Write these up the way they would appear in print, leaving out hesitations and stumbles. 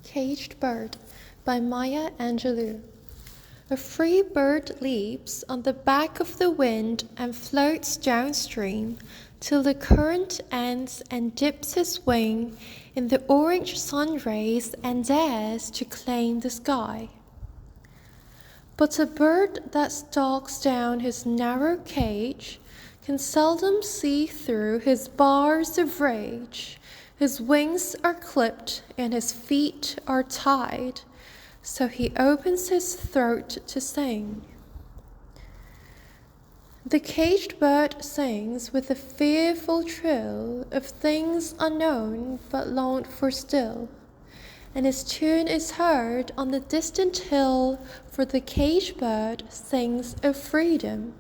Caged Bird by Angelou. A free bird leaps on the back of the wind and floats downstream till the current ends and dips his wing in the orange sun rays and dares to claim the sky. But a bird that stalks down his narrow cage can seldom see through his bars of rage. His wings are clipped and his feet are tied, so he opens his throat to sing. The caged bird sings with a fearful trill of things unknown but longed for still, and his tune is heard on the distant hill, for the caged bird sings of freedom.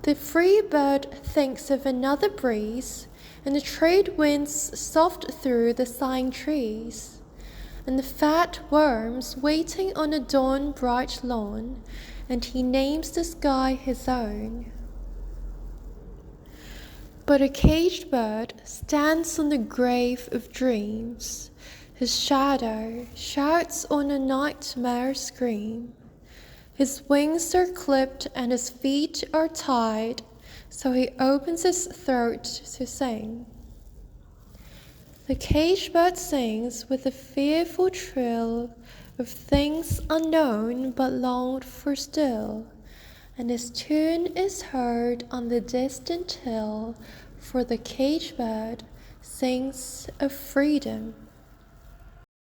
The free bird thinks of another breeze, and the trade winds soft through the sighing trees, and the fat worms waiting on a dawn-bright lawn, and he names the sky his own. But a caged bird stands on the grave of dreams. His shadow shouts on a nightmare scream. His wings are clipped and his feet are tied, so he opens his throat to sing. The caged bird sings with a fearful trill of things unknown but longed for still, and his tune is heard on the distant hill, for the caged bird sings of freedom.